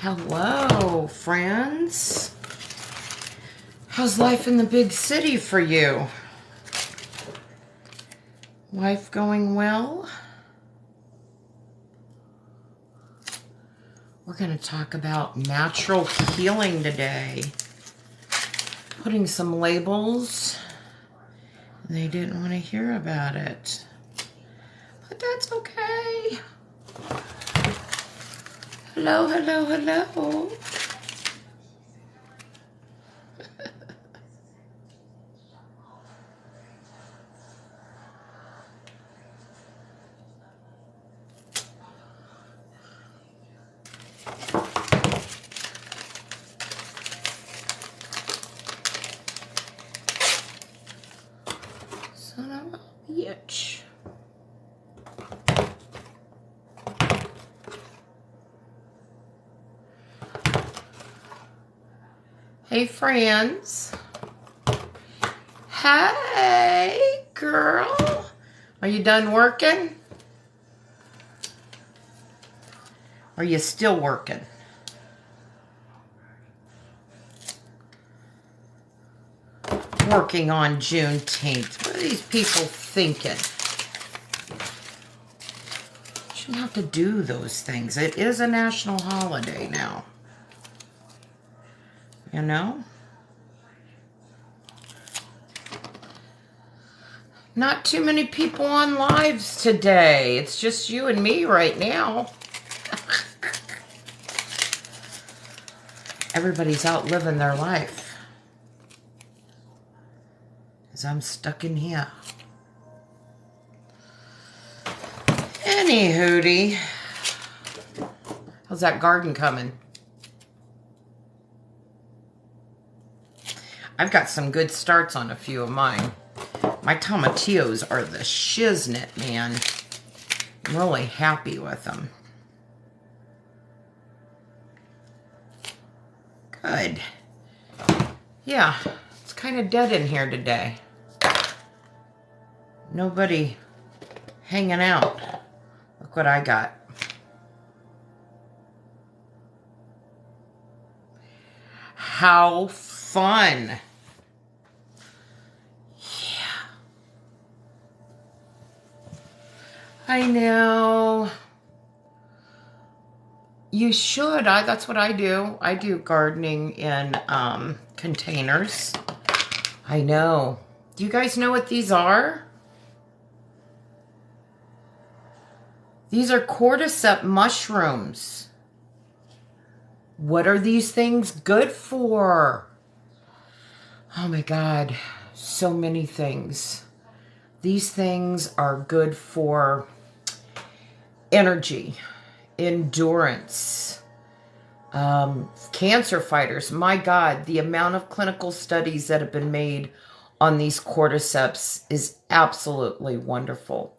Hello, friends. How's life in the big city for you? Life going well? We're going to talk about natural healing today. Putting some labels. They didn't want to hear about it. But that's okay. Hello, hello, hello. Son of a bitch. Hey, friends. Hey, girl. Are you done working? Or are you still working? Working on Juneteenth. What are these people thinking? Shouldn't have to do those things. It is a national holiday now. You know? Not too many people on lives today. It's just you and me right now. Everybody's out living their life. Because I'm stuck in here. Any hootie. How's that garden coming? I've got some good starts on a few of mine. My tomatillos are the shiznit, man. I'm really happy with them. Good. Yeah, it's kind of dead in here today. Nobody hanging out. Look what I got. How fun. I know. You should. That's what I do. I do gardening in containers. I know. Do you guys know what these are? These are cordycep mushrooms. What are these things good for? Oh my God. So many things. These things are good for energy, endurance, cancer fighters. My God, the amount of clinical studies that have been made on these cordyceps is absolutely wonderful.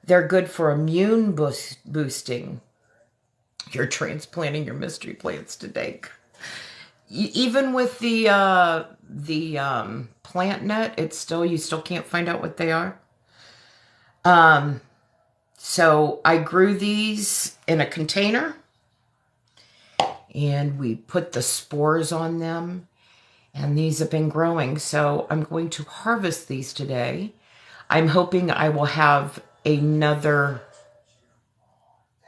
They're good for immune boosting. You're transplanting your mystery plants today. Even with the plant net, you still can't find out what they are. So I grew these in a container and we put the spores on them and these have been growing. So I'm going to harvest these today. I'm hoping I will have another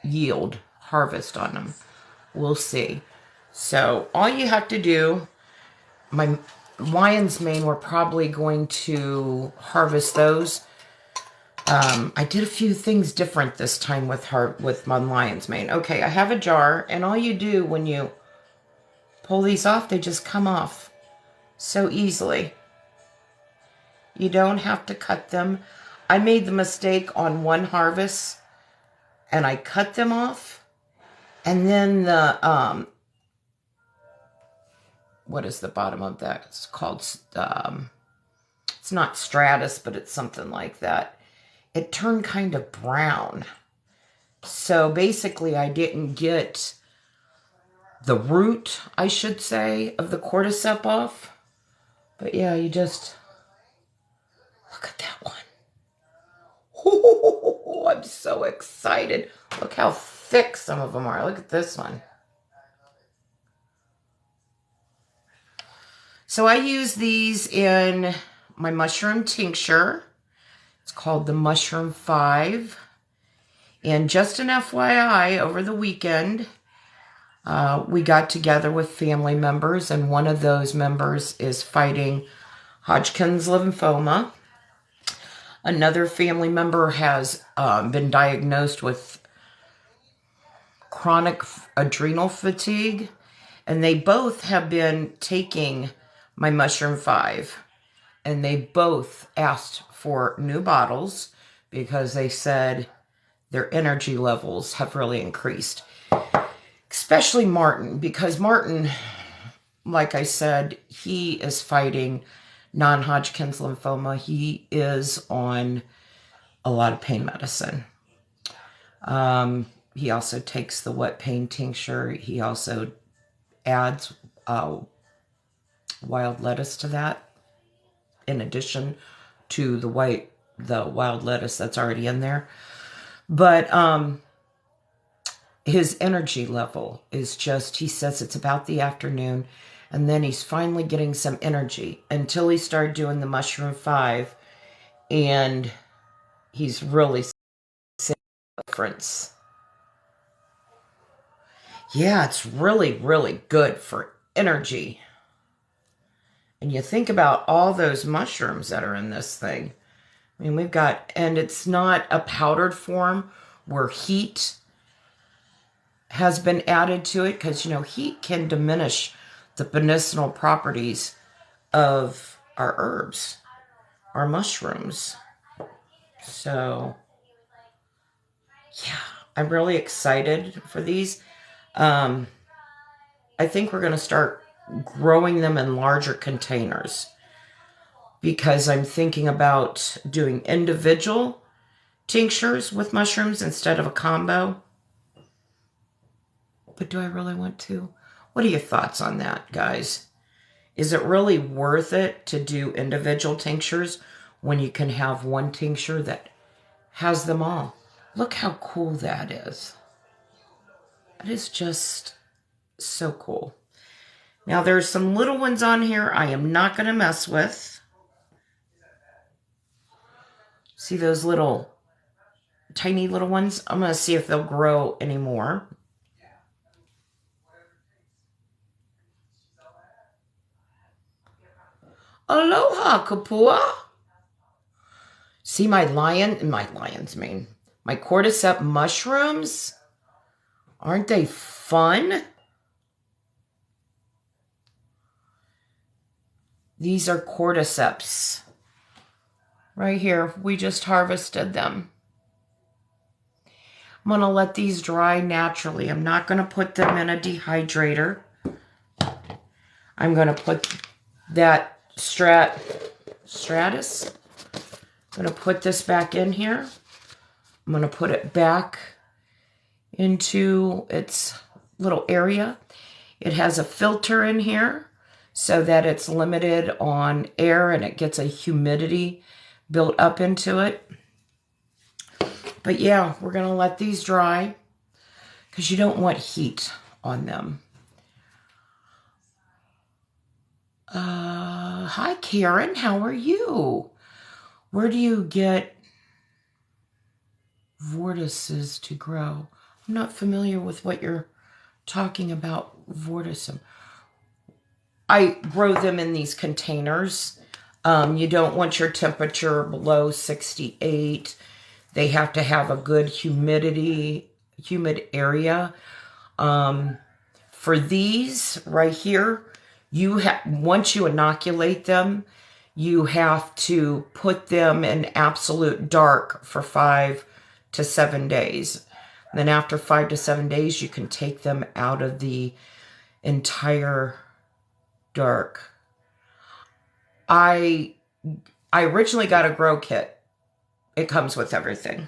yield harvest on them. We'll see. So all you have to do, my lion's mane, we're probably going to harvest those. I did a few things different this time with my lion's mane. Okay, I have a jar, and all you do when you pull these off, they just come off so easily. You don't have to cut them. I made the mistake on one harvest, and I cut them off, and then the, what is the bottom of that? It's called, it's not stratus, but it's something like that. It turned kind of brown. So basically I didn't get the root, I should say, of the cordycep off. But yeah, you just, look at that one. Oh, I'm so excited. Look how thick some of them are. Look at this one. So I use these in my mushroom tincture. It's called the Mushroom 5. And just an FYI, over the weekend, we got together with family members, and one of those members is fighting Hodgkin's lymphoma. Another family member has been diagnosed with chronic adrenal fatigue, and they both have been taking my Mushroom 5, and they both asked for new bottles because they said their energy levels have really increased. Especially Martin, because Martin, like I said, he is fighting non-Hodgkin's lymphoma. He is on a lot of pain medicine. He also takes the wet pain tincture. He also adds wild lettuce to that, in addition to the wild lettuce that's already in there. But his energy level is just, he says it's about the afternoon, and then he's finally getting some energy until he started doing the Mushroom 5, and he's really seeing a difference. Yeah, it's really, really good for energy. And you think about all those mushrooms that are in this thing. I mean, we've got, and it's not a powdered form where heat has been added to it, because, you know, heat can diminish the medicinal properties of our herbs, our mushrooms. So, yeah, I'm really excited for these. I think we're going to start growing them in larger containers, because I'm thinking about doing individual tinctures with mushrooms instead of a combo. But do I really want to? What are your thoughts on that, guys? Is it really worth it to do individual tinctures when you can have one tincture that has them all? Look how cool that is. It is just so cool. Now, there's some little ones on here I am not going to mess with. See those little, tiny little ones? I'm going to see if they'll grow anymore. Aloha, Kapua. See my lion's mane. My cordycep mushrooms? Aren't they fun? These are cordyceps. Right here, we just harvested them. I'm going to let these dry naturally. I'm not going to put them in a dehydrator. I'm going to put that stratus. I'm going to put this back in here. I'm going to put it back into its little area. It has a filter in here so that it's limited on air and it gets a humidity built up into it. But yeah, we're going to let these dry because you don't want heat on them. Hi, Karen. How are you? Where do you get vortices to grow? I'm not familiar with what you're talking about, vorticum. I grow them in these containers. You don't want your temperature below 68. They have to have a good humid area. For these right here, once you inoculate them, you have to put them in absolute dark for 5 to 7 days. And then after 5 to 7 days, you can take them out of the entire dark. I originally got a grow kit. It comes with everything.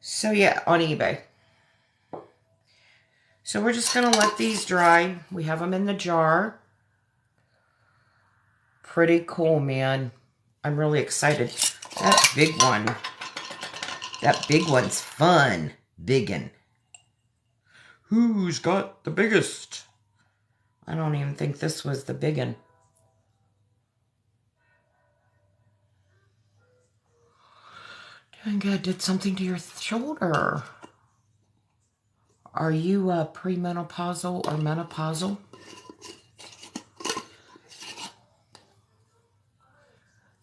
So yeah, on eBay. So we're just going to let these dry. We have them in the jar. Pretty cool, man. I'm really excited. That big one's fun. Biggin. Who's got the biggest? I don't even think this was the big one. Doing good. Did something to your shoulder. Are you premenopausal or menopausal?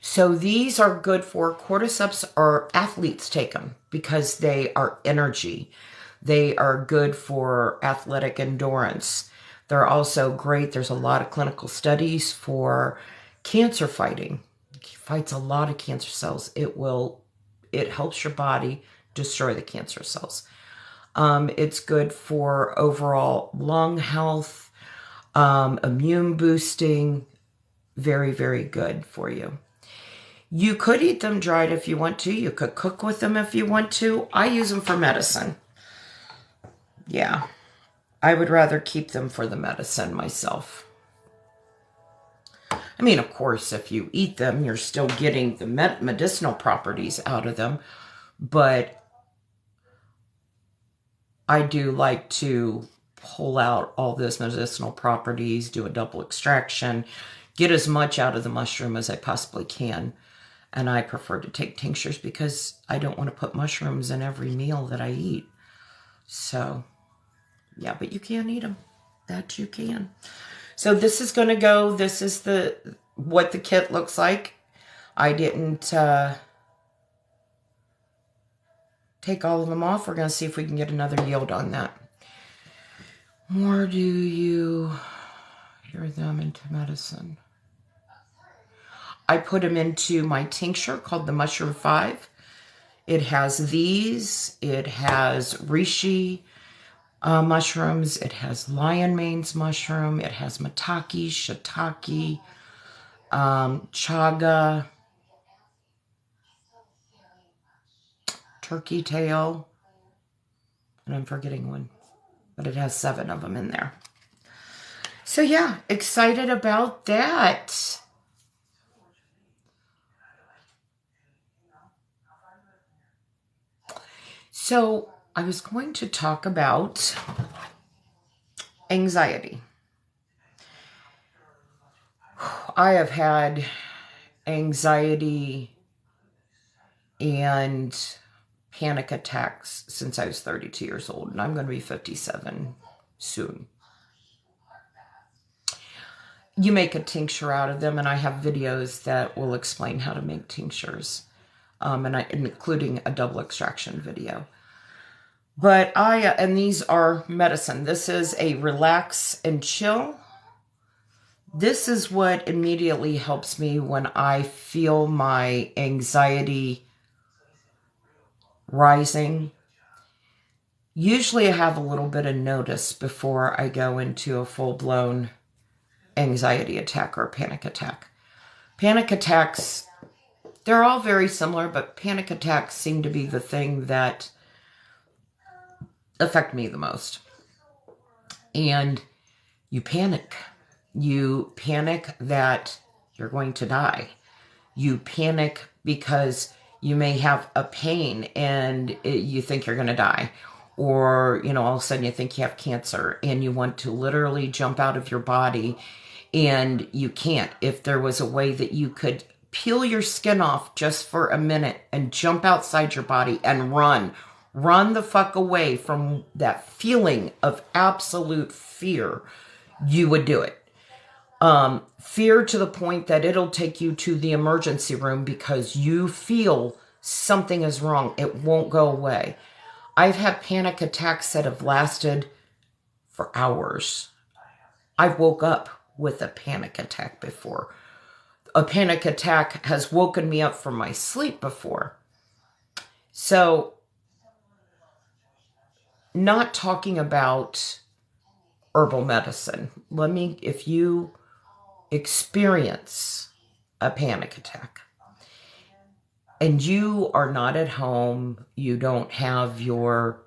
So these are good for cordyceps, or athletes take them because they are energy. They are good for athletic endurance. They're also great. There's a lot of clinical studies for cancer fighting. It fights a lot of cancer cells. It helps your body destroy the cancer cells. It's good for overall lung health, immune boosting. Very, very good for you. You could eat them dried if you want to. You could cook with them if you want to. I use them for medicine. Yeah, I would rather keep them for the medicine myself. I mean, of course, if you eat them, you're still getting the medicinal properties out of them. But I do like to pull out all those medicinal properties, do a double extraction, get as much out of the mushroom as I possibly can. And I prefer to take tinctures because I don't want to put mushrooms in every meal that I eat. So, yeah, but you can eat them. That you can. So this is going to go, this is what the kit looks like. I didn't take all of them off. We're going to see if we can get another yield on that. Or do you hear them into medicine? I put them into my tincture called the Mushroom 5. It has these. It has reishi mushrooms. It has lion mane's mushroom. It has maitake, shiitake, chaga, turkey tail, and I'm forgetting one, but it has 7 of them in there. So yeah, excited about that. So I was going to talk about anxiety. I have had anxiety and panic attacks since I was 32 years old, and I'm going to be 57 soon. You make a tincture out of them, and I have videos that will explain how to make tinctures, including a double extraction video. But and these are medicine. This is a relax and chill. This is what immediately helps me when I feel my anxiety rising. Usually I have a little bit of notice before I go into a full-blown anxiety attack or panic attack. Panic attacks, they're all very similar, but panic attacks seem to be the thing that affect me the most. And you panic. You panic that you're going to die. You panic because you may have a pain and you think you're going to die. Or, all of a sudden you think you have cancer and you want to literally jump out of your body and you can't. If there was a way that you could peel your skin off just for a minute and jump outside your body and run the fuck away from that feeling of absolute fear, you would do it. Fear to the point that it'll take you to the emergency room because you feel something is wrong. It won't go away. I've had panic attacks that have lasted for hours. I've woke up with a panic attack before. A panic attack has woken me up from my sleep before. So, not talking about herbal medicine. If you experience a panic attack and you are not at home, you don't have your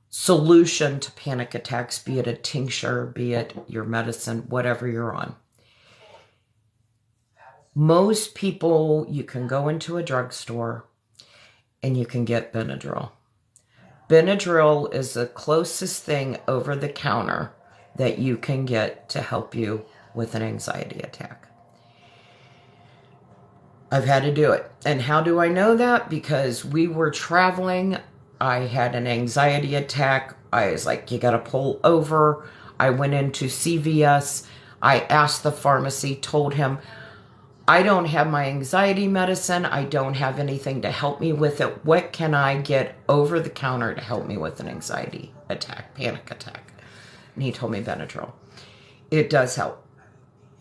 solution to panic attacks, be it a tincture, be it your medicine, whatever you're on. Most people, you can go into a drugstore and you can get Benadryl. Benadryl is the closest thing over the counter that you can get to help you with an anxiety attack. I've had to do it. And how do I know that? Because we were traveling. I had an anxiety attack. I was like, you got to pull over. I went into CVS. I asked the pharmacy, told him, I don't have my anxiety medicine. I don't have anything to help me with it. What can I get over the counter to help me with an anxiety attack, panic attack? And he told me Benadryl. It does help.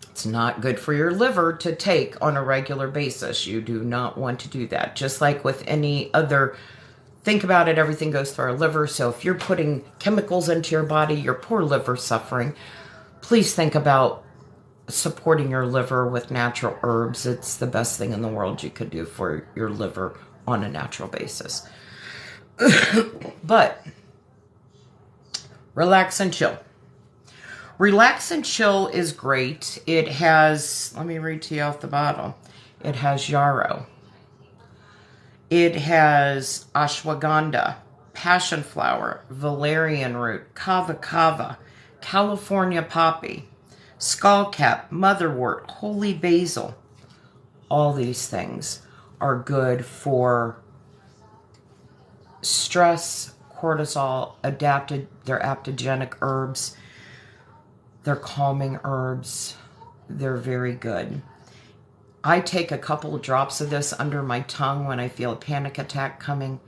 It's not good for your liver to take on a regular basis. You do not want to do that. Just like with any other, think about it, everything goes through our liver. So if you're putting chemicals into your body, your poor liver's suffering. Please think about supporting your liver with natural herbs. It's the best thing in the world you could do for your liver on a natural basis. But relax and chill. Relax and chill is great. It has, let me read to you off the bottle. It has yarrow. It has ashwagandha, passion flower, valerian root, kava kava, California poppy, skullcap, motherwort, holy basil. All these things are good for stress, cortisol, they're adaptogenic herbs. They're calming herbs. They're very good. I take a couple of drops of this under my tongue when I feel a panic attack coming,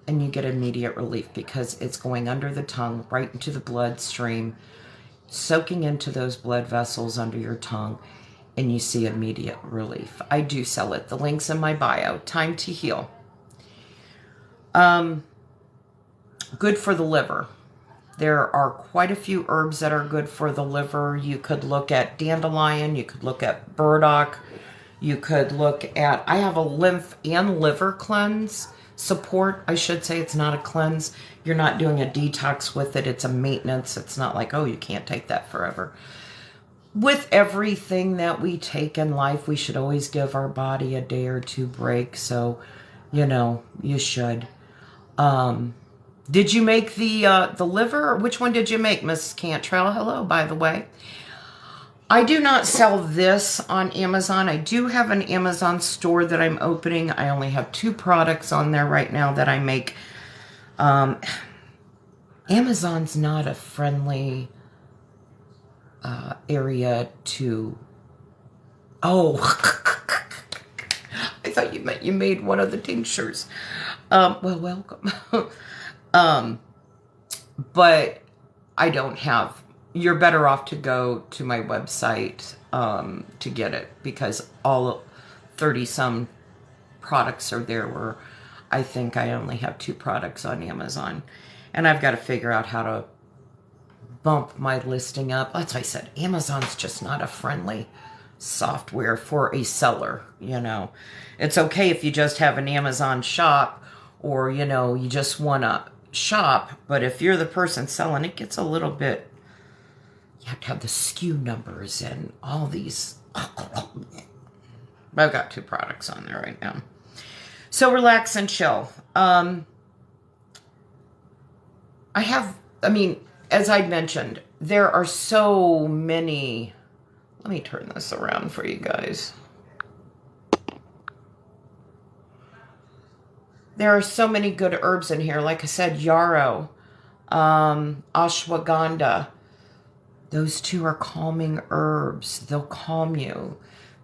and you get immediate relief because it's going under the tongue, right into the bloodstream, soaking into those blood vessels under your tongue, and you see immediate relief. I do sell it. The link's in my bio. Time to Heal. Good for the liver. There are quite a few herbs that are good for the liver. You could look at dandelion. You could look at burdock. You could look at, I have a lymph and liver cleanse support. I should say it's not a cleanse. You're not doing a detox with it. It's a maintenance. It's not like, oh, you can't take that forever. With everything that we take in life, we should always give our body a day or two break. So, you should. Did you make the liver? Which one did you make, Mrs. Cantrell? Hello, by the way. I do not sell this on Amazon. I do have an Amazon store that I'm opening. I only have 2 products on there right now that I make. Amazon's not a friendly area to... Oh, I thought you meant you made one of the tinctures. Well, welcome. But I don't have, you're better off to go to my website, to get it, because all 30 some products are there, where I think I only have 2 products on Amazon, and I've got to figure out how to bump my listing up. That's why I said Amazon's just not a friendly software for a seller. It's okay if you just have an Amazon shop, or you just want to shop, but if you're the person selling, it gets a little bit, you have to have the SKU numbers and all these. I've got 2 products on there right now. So relax and chill. As I mentioned, there are so many. Let me turn this around for you guys. There are so many good herbs in here. Like I said, yarrow, ashwagandha. Those 2 are calming herbs. They'll calm you.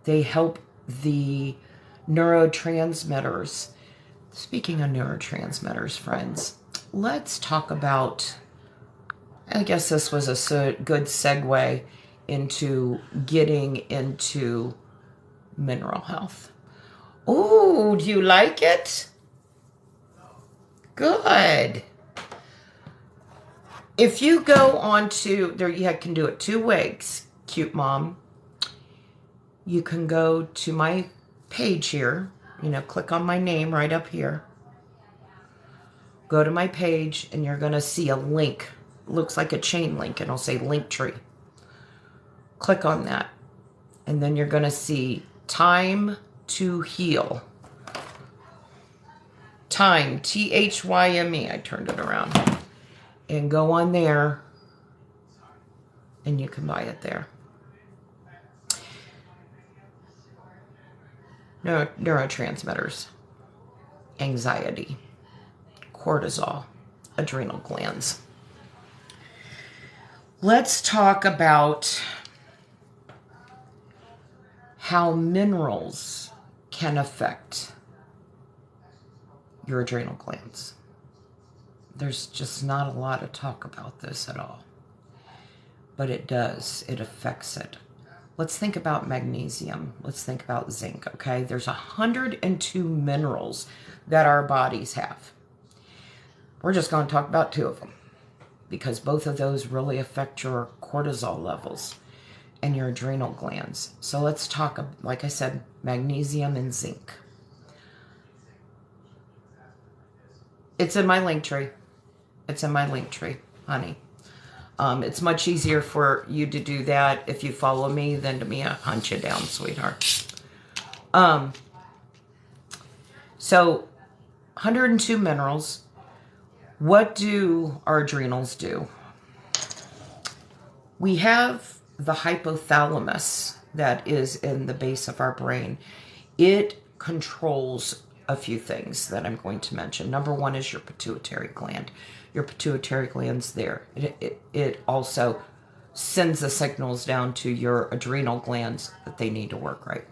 They help the neurotransmitters. Speaking of neurotransmitters, friends, let's talk about, I guess this was a good segue into getting into mineral health. Ooh, do you like it? Good. If you go on to, there, you can do it 2 ways, cute mom. You can go to my page here, click on my name right up here. Go to my page, and you're going to see a link. It looks like a chain link, and it'll say Linktree. Click on that, and then you're going to see Time to Heal. Time, THYME. I turned it around. And go on there and you can buy it there. Neurotransmitters, anxiety, cortisol, adrenal glands. Let's talk about how minerals can affect your adrenal glands. There's just not a lot of talk about this at all, but it does. It affects it. Let's think about magnesium. Let's think about zinc, okay? There's 102 minerals that our bodies have. We're just going to talk about 2 of them because both of those really affect your cortisol levels and your adrenal glands. So let's talk, like I said, magnesium and zinc. It's in my link tree. It's in my link tree, honey. It's much easier for you to do that if you follow me than to me hunt you down, sweetheart. So 102 minerals. What do our adrenals do? We have the hypothalamus that is in the base of our brain. It controls a few things that I'm going to mention. Number 1 is your pituitary gland. Your pituitary gland's there. It also sends the signals down to your adrenal glands that they need to work right.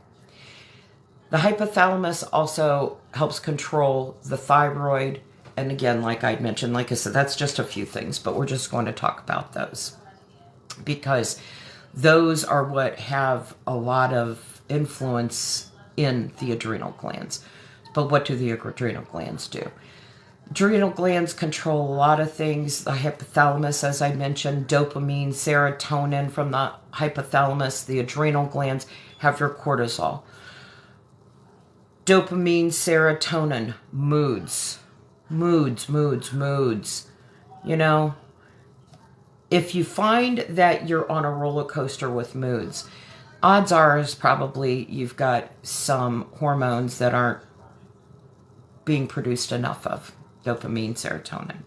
The hypothalamus also helps control the thyroid. And again, like I mentioned, like I said, that's just a few things, but we're just going to talk about those because those are what have a lot of influence in the adrenal glands. But what do the adrenal glands do? Adrenal glands control a lot of things. The hypothalamus, as I mentioned, dopamine, serotonin from the hypothalamus. The adrenal glands have your cortisol. Dopamine, serotonin, moods. You know, if you find that you're on a roller coaster with moods, odds are is probably you've got some hormones that aren't being produced enough of. Dopamine, serotonin.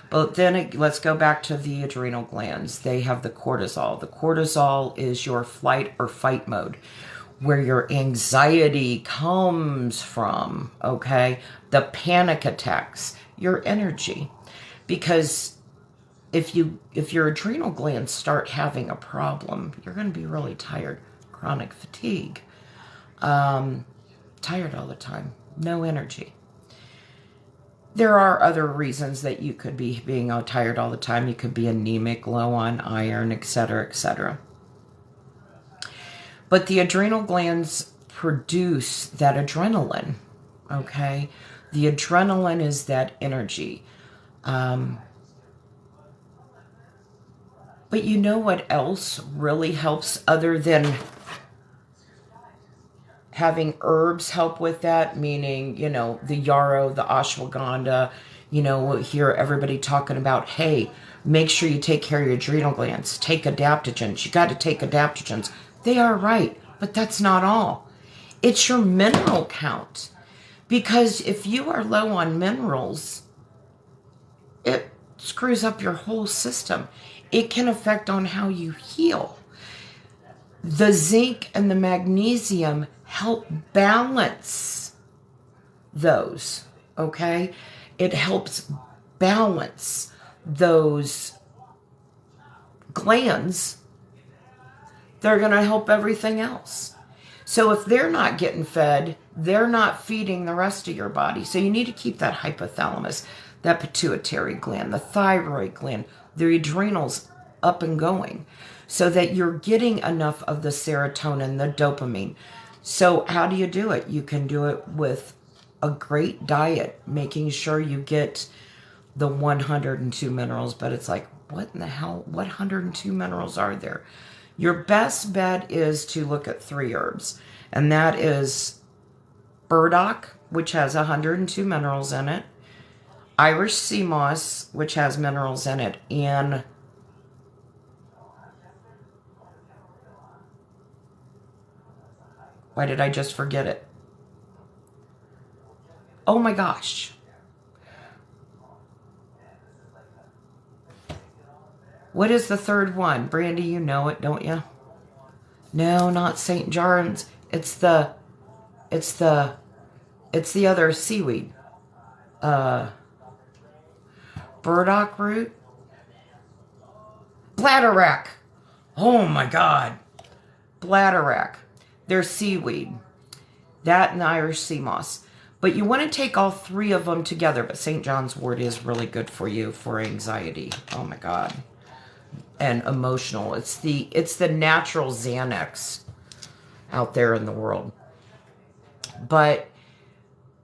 But then let's go back to the adrenal glands. They have the cortisol. The cortisol is your flight or fight mode, where your anxiety comes from, okay? The panic attacks, your energy. Because if your adrenal glands start having a problem, you're going to be really tired. Chronic fatigue. Tired all the time. No energy. There are other reasons that you could be being tired all the time. You could be anemic, low on iron, etc., etc. But the adrenal glands produce that adrenaline, okay? The adrenaline is that energy. But you know what else really helps other than having herbs help with that, meaning, you know, the yarrow, the ashwagandha, you know, we'll hear everybody talking about, hey, make sure you take care of your adrenal glands. Take adaptogens. You got to take adaptogens. They are right, but that's not all. It's your mineral count. Because if you are low on minerals, it screws up your whole system. It can affect on how you heal. The zinc and the magnesium help balance those, okay? It helps balance those glands. They're going to help everything else. So if they're not getting fed, they're not feeding the rest of your body. So you need to keep that hypothalamus, that pituitary gland, the thyroid gland, the adrenals up and going so that you're getting enough of the serotonin, the dopamine. So how do you do it? You can do it with a great diet, making sure you get the 102 minerals, but it's like, what in the hell? What 102 minerals are there? Your best bet is to look at 3 herbs, and that is burdock, which has 102 minerals in it, Irish sea moss, which has minerals in it, and why did I just forget it? Oh my gosh. What is the third one? Brandy, you know it, don't you? No, not St. John's. It's the other seaweed. Burdock root? Bladderwrack. Oh my God. Bladderwrack. They're seaweed. That and the Irish sea moss. But you want to take all three of them together. But St. John's wort is really good for you for anxiety. Oh my God. And emotional. It's the natural Xanax out there in the world. But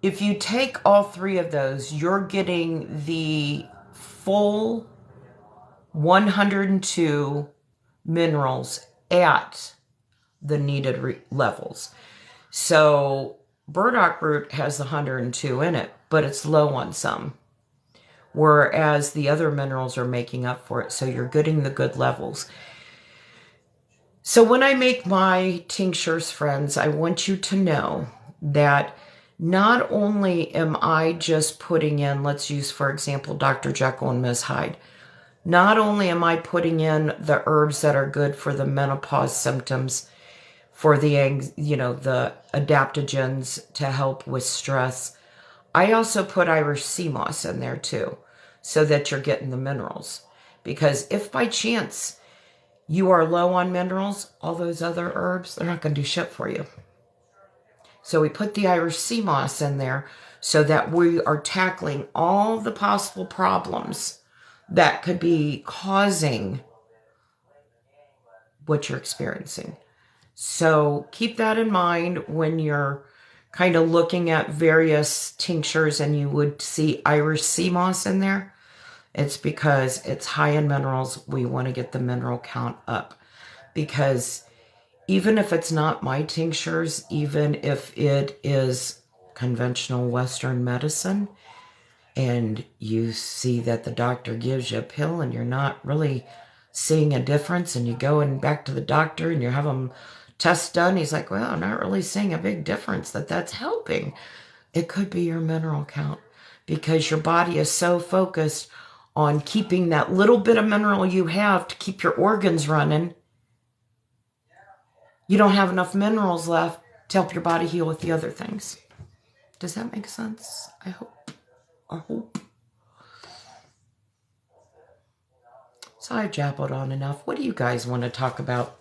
if you take all three of those, you're getting the full 102 minerals at the needed levels. So burdock root has 102 in it, but it's low on some. Whereas the other minerals are making up for it. So you're getting the good levels. So when I make my tinctures, friends, I want you to know that not only am I just putting in, let's use, for example, Dr. Jekyll and Ms. Hyde. Not only am I putting in the herbs that are good for the menopause symptoms, for the adaptogens to help with stress, I also put Irish sea moss in there too, so that you're getting the minerals. Because if by chance you are low on minerals, all those other herbs, they're not going to do shit for you. So we put the Irish sea moss in there so that we are tackling all the possible problems that could be causing what you're experiencing. So keep that in mind when you're kind of looking at various tinctures and you would see Irish sea moss in there. It's because it's high in minerals. We want to get the mineral count up. Because even if it's not my tinctures, even if it is conventional Western medicine, and you see that the doctor gives you a pill and you're not really seeing a difference, and you go and back to the doctor and you have him test done, he's like, well, I'm not really seeing a big difference that's helping. It could be your mineral count, because your body is so focused on keeping that little bit of mineral you have to keep your organs running. You don't have enough minerals left to help your body heal with the other things. Does that make sense? I hope. So I've jabbled on enough. What do you guys want to talk about?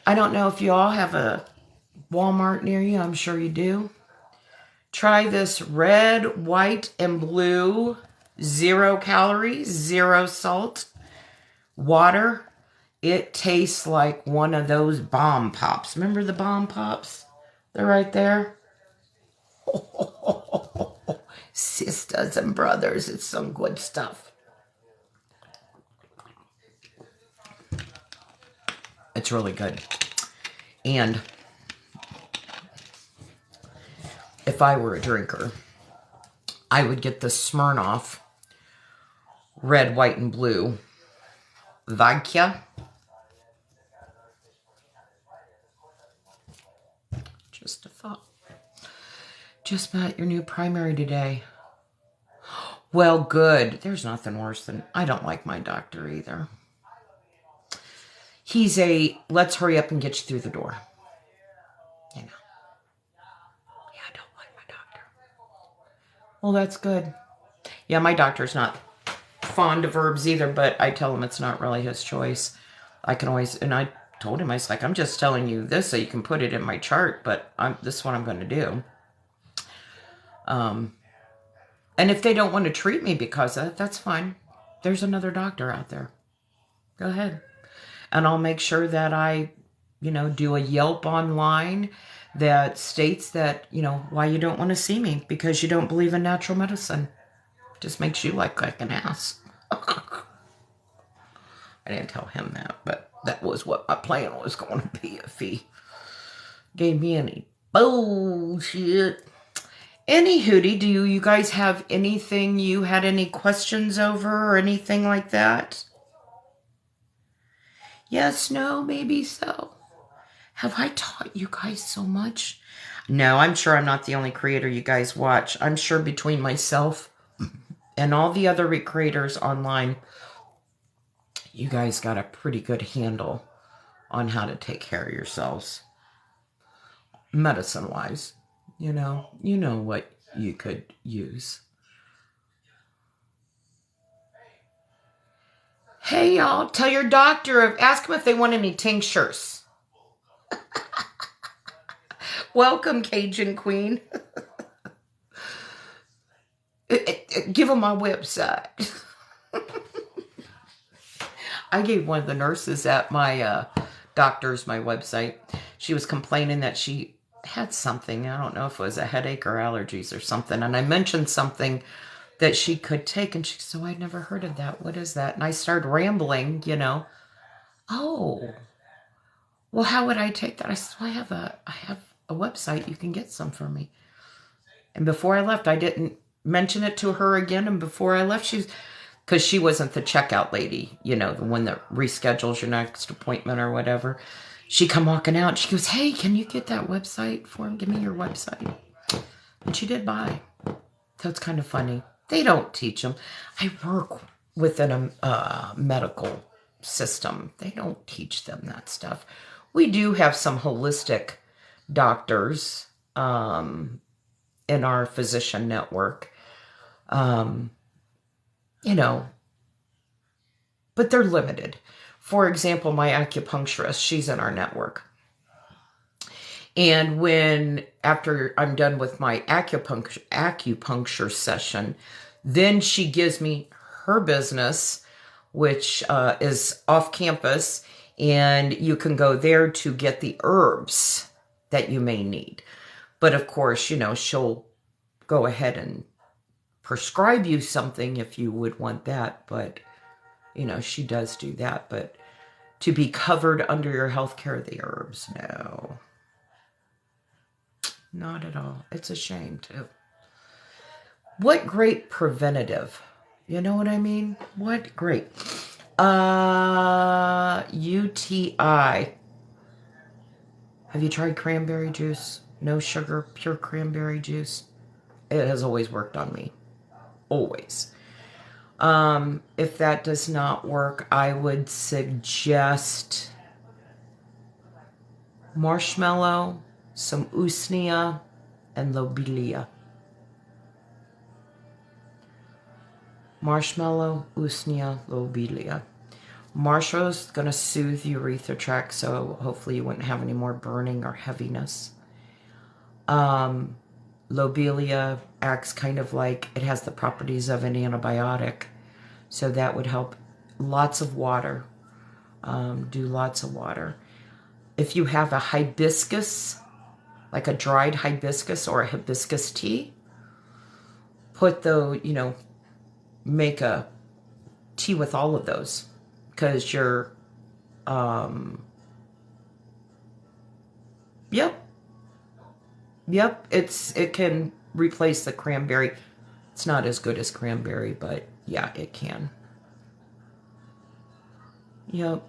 I don't know if you all have a Walmart near you. I'm sure you do. Try this red, white, and blue 0 calories, 0 salt water. It tastes like one of those bomb pops. Remember the bomb pops? They're right there. Sisters and brothers, it's some good stuff. It's really good. And if I were a drinker, I would get the Smirnoff red, white, and blue vodka. Just a thought. Just met your new primary today. Well, good. There's nothing worse than, I don't like my doctor either. He's a, let's hurry up and get you through the door. You know. Yeah, I don't like my doctor. Well, that's good. Yeah, my doctor's not fond of herbs either, but I tell him it's not really his choice. I can always, and I told him, I was like, I'm just telling you this so you can put it in my chart, but this is what I'm going to do. And if they don't want to treat me because of it, that's fine. There's another doctor out there. Go ahead. And I'll make sure that I, do a Yelp online that states that, why you don't want to see me, because you don't believe in natural medicine. Just makes you look like an ass. I didn't tell him that, but that was what my plan was going to be if he gave me any bullshit. Any hootie, do you guys have anything you had any questions over or anything like that? Yes, no, maybe so. Have I taught you guys so much? No, I'm sure I'm not the only creator you guys watch. I'm sure between myself and all the other recreators online, you guys got a pretty good handle on how to take care of yourselves, medicine-wise. You know what you could use. Hey, y'all, tell your doctor, ask them if they want any tinctures. Welcome, Cajun Queen. Give them my website. I gave one of the nurses at my doctor's my website. She was complaining that she had something. I don't know if it was a headache or allergies or something. And I mentioned something that she could take. And she said, oh, I'd never heard of that. What is that? And I started rambling, Oh, well, how would I take that? I said, well, I have a website. You can get some for me. And before I left, I didn't mention it to her again. And before I left, because she wasn't the checkout lady, the one that reschedules your next appointment or whatever. She come walking out. She goes, hey, can you get that website for me? Give me your website. And she did buy. So it's kind of funny. They don't teach them. I work within a medical system. They don't teach them that stuff. We do have some holistic doctors in our physician network. But they're limited. For example, my acupuncturist, she's in our network. And after I'm done with my acupuncture session, then she gives me her business, which is off campus, and you can go there to get the herbs that you may need. But of course, she'll go ahead and prescribe you something if you would want that. But, she does do that. But to be covered under your health care, the herbs, no. Not at all. It's a shame, too. What great preventative. You know what I mean? What great. UTI. Have you tried cranberry juice? No sugar, pure cranberry juice. It has always worked on me. Always. If that does not work, I would suggest marshmallow, some usnea, and lobelia. Marshmallow, usnea, lobelia. Marshmallow's going to soothe the urethra tract, so hopefully you wouldn't have any more burning or heaviness. Lobelia acts kind of like, it has the properties of an antibiotic, so that would help. Lots of water. Do lots of water. If you have a hibiscus, like a dried hibiscus or a hibiscus tea, make a tea with all of those, because you're, yep, it can replace the cranberry. It's not as good as cranberry, but yeah, it can. Yep.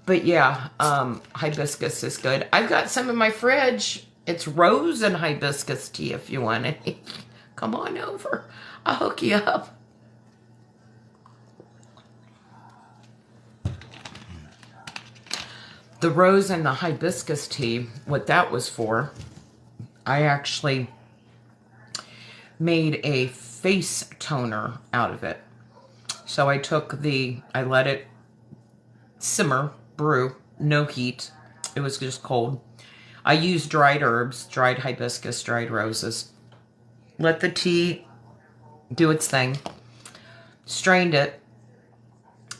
But yeah, hibiscus is good. I've got some in my fridge. It's rose and hibiscus tea if you want it. Come on over. I'll hook you up. The rose and the hibiscus tea, what that was for, I actually made a face toner out of it. So I let it simmer, brew, no heat. It was just cold. I used dried herbs, dried hibiscus, dried roses. Let the tea do its thing. Strained it.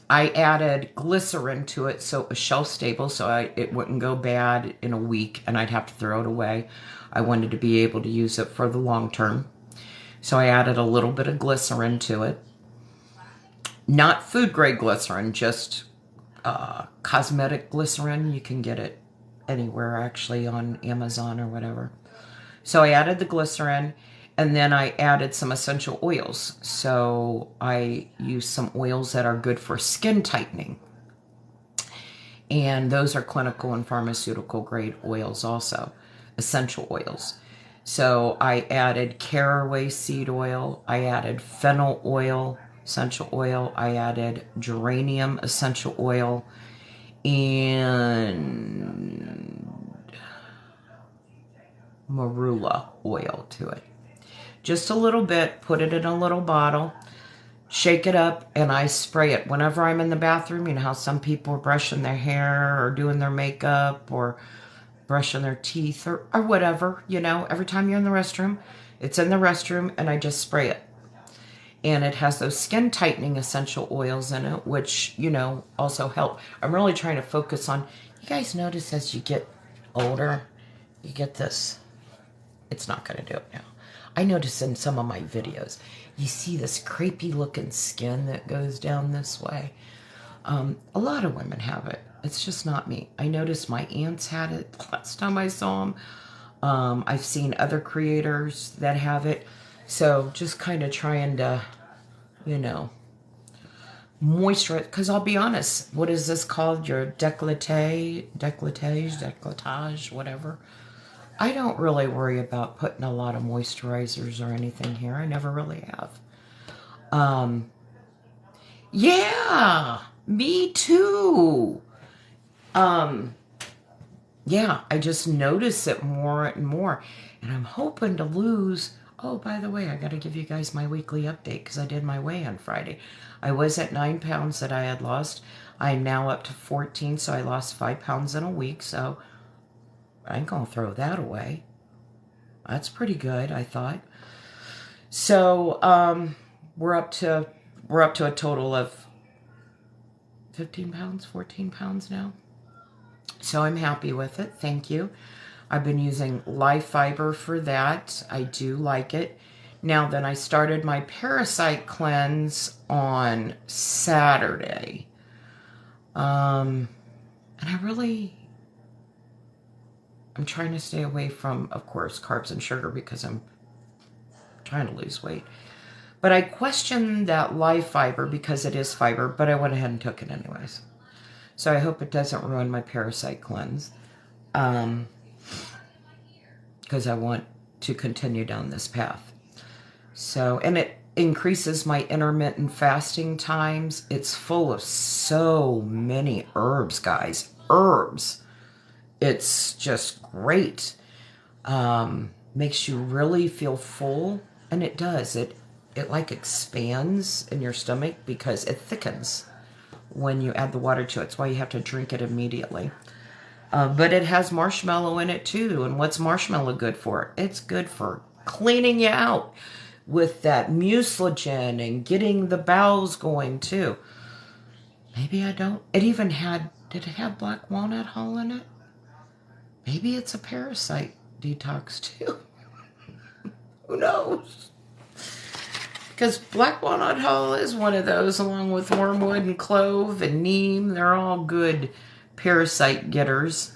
I added glycerin to it so it was shelf stable, so it wouldn't go bad in a week and I'd have to throw it away. I wanted to be able to use it for the long term. So I added a little bit of glycerin to it. Not food grade glycerin, just cosmetic glycerin. You can get it anywhere, actually, on Amazon or whatever. So I added the glycerin, and then I added some essential oils. So I used some oils that are good for skin tightening. And those are clinical and pharmaceutical grade oils also, essential oils. So I added caraway seed oil. I added fennel oil, essential oil. I added geranium essential oil and marula oil to it. Just a little bit, put it in a little bottle, shake it up, and I spray it whenever I'm in the bathroom. You know how some people are brushing their hair or doing their makeup or brushing their teeth or whatever, you know, every time you're in the restroom, it's in the restroom and I just spray it. And it has those skin tightening essential oils in it, which, you know, also help. I'm really trying to focus on, you guys notice as you get older, you get this. It's not going to do it now. I notice in some of my videos, you see this crepey looking skin that goes down this way. A lot of women have it. It's just not me. I noticed my aunts had it last time I saw them. I've seen other creators that have it. So just kind of trying to, you know, moisturize. Because I'll be honest, what is this called? Your decolletage, whatever. I don't really worry about putting a lot of moisturizers or anything here. I never really have. Yeah, me too. Yeah, I just notice it more and more. And I'm hoping to lose. Oh, by the way, I got to give you guys my weekly update because I did my weigh on Friday. I was at 9 pounds that I had lost. I'm now up to 14, so I lost 5 pounds in a week. So I ain't going to throw that away. That's pretty good, I thought. So we're up to a total of 15 pounds, 14 pounds now. So I'm happy with it. Thank you. I've been using Life Fiber for that. I do like it. Now then, I started my parasite cleanse on Saturday. And I'm trying to stay away from, of course, carbs and sugar because I'm trying to lose weight. But I questioned that Life Fiber because it is fiber, but I went ahead and took it anyways. So I hope it doesn't ruin my parasite cleanse. Because I want to continue down this path. So, and it increases my intermittent fasting times. It's full of so many herbs, guys. Herbs. It's just great. Makes you really feel full. And it does. It like expands in your stomach because it thickens when you add the water to it. That's why you have to drink it immediately. But it has marshmallow in it too. And what's marshmallow good for? It's good for cleaning you out with that mucilage and getting the bowels going too. Maybe I don't. It even had, did it have black walnut hull in it? Maybe it's a parasite detox too. Who knows? Because black walnut hull is one of those, along with wormwood and clove and neem. They're all good parasite getters.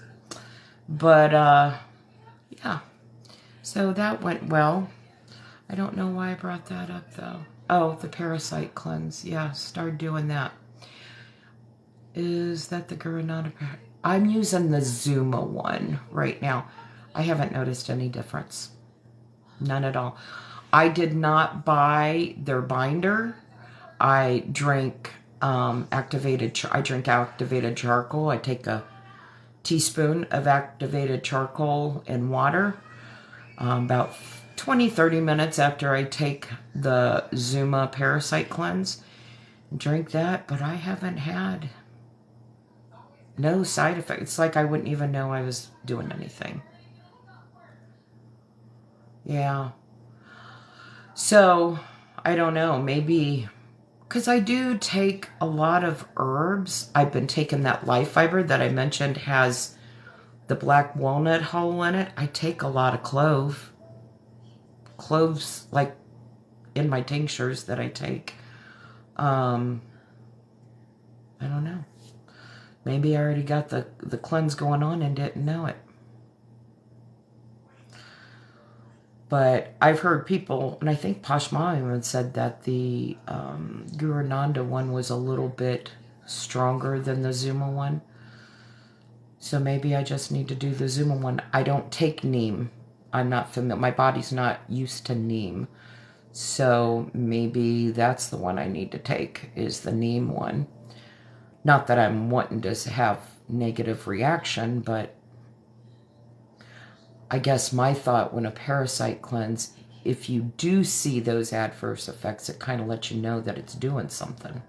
But, yeah. So that went well. I don't know why I brought that up, though. Oh, the parasite cleanse. Yeah, start doing that. Is that the Guaranada? I'm using the Zuma one right now. I haven't noticed any difference. None at all. I did not buy their binder. I drink activated charcoal. I take a teaspoon of activated charcoal in water about 20-30 minutes after I take the Zuma parasite cleanse. Drink that, but I haven't had no side effects. It's like I wouldn't even know I was doing anything. Yeah. So, I don't know, maybe, because I do take a lot of herbs. I've been taking that Life Fiber that I mentioned has the black walnut hull in it. I take a lot of clove. Cloves, like, in my tinctures that I take. I don't know. Maybe I already got the cleanse going on and didn't know it. But I've heard people, and I think Posh Mom even said that the Guarananda one was a little bit stronger than the Zuma one. So maybe I just need to do the Zuma one. I don't take neem. I'm not familiar. My body's not used to neem. So maybe that's the one I need to take, is the neem one. Not that I'm wanting to have negative reaction, but I guess my thought when a parasite cleanse, if you do see those adverse effects, it kind of lets you know that it's doing something.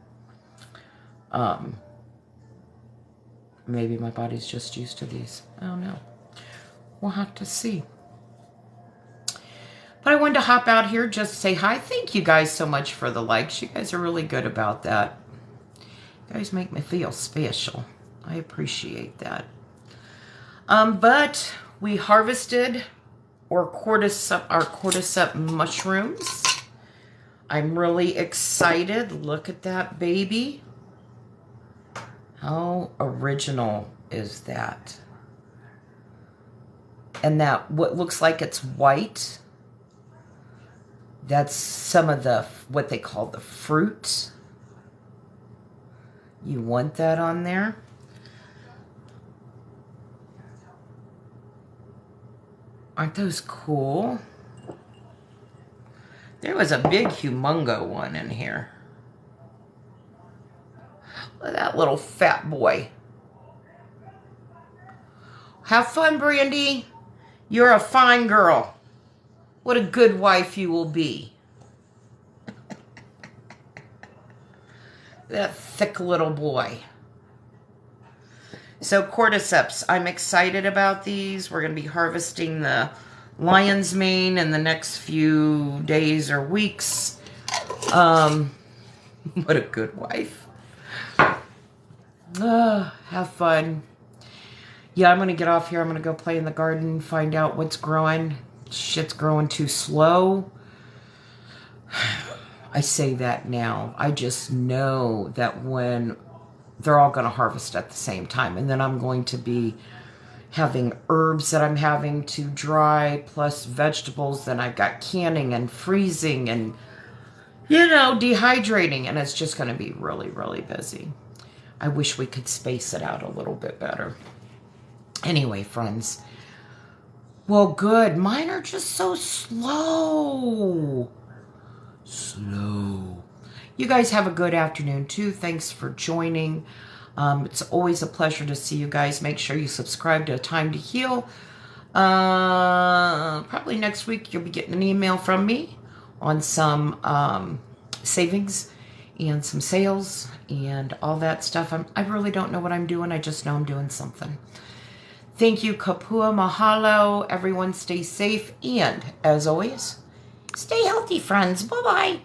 Maybe my body's just used to these. I don't know. We'll have to see. But I wanted to hop out here just to say hi. Thank you guys so much for the likes. You guys are really good about that. You guys make me feel special. I appreciate that. But we harvested our cordycep mushrooms. I'm really excited. Look at that baby. How original is that? And that what looks like it's white, that's some of the, what they call the fruit. You want that on there. Aren't those cool? There was a big humongo one in here. Look at that little fat boy. Have fun, Brandy. You're a fine girl. What a good wife you will be. That thick little boy. So cordyceps, I'm excited about these. We're going to be harvesting the lion's mane in the next few days or weeks. What a good wife. Have fun. Yeah, I'm going to get off here. I'm going to go play in the garden, find out what's growing. Shit's growing too slow. I say that now. I just know that when they're all going to harvest at the same time. And then I'm going to be having herbs that I'm having to dry, plus vegetables. Then I've got canning and freezing and, you know, dehydrating. And it's just going to be really, really busy. I wish we could space it out a little bit better. Anyway, friends. Well, good. Mine are just so slow. Slow. You guys have a good afternoon, too. Thanks for joining. It's always a pleasure to see you guys. Make sure you subscribe to Time to Heal. Probably next week you'll be getting an email from me on some savings and some sales and all that stuff. I really don't know what I'm doing. I just know I'm doing something. Thank you, Kapua Mahalo. Everyone stay safe. And, as always, stay healthy, friends. Bye-bye.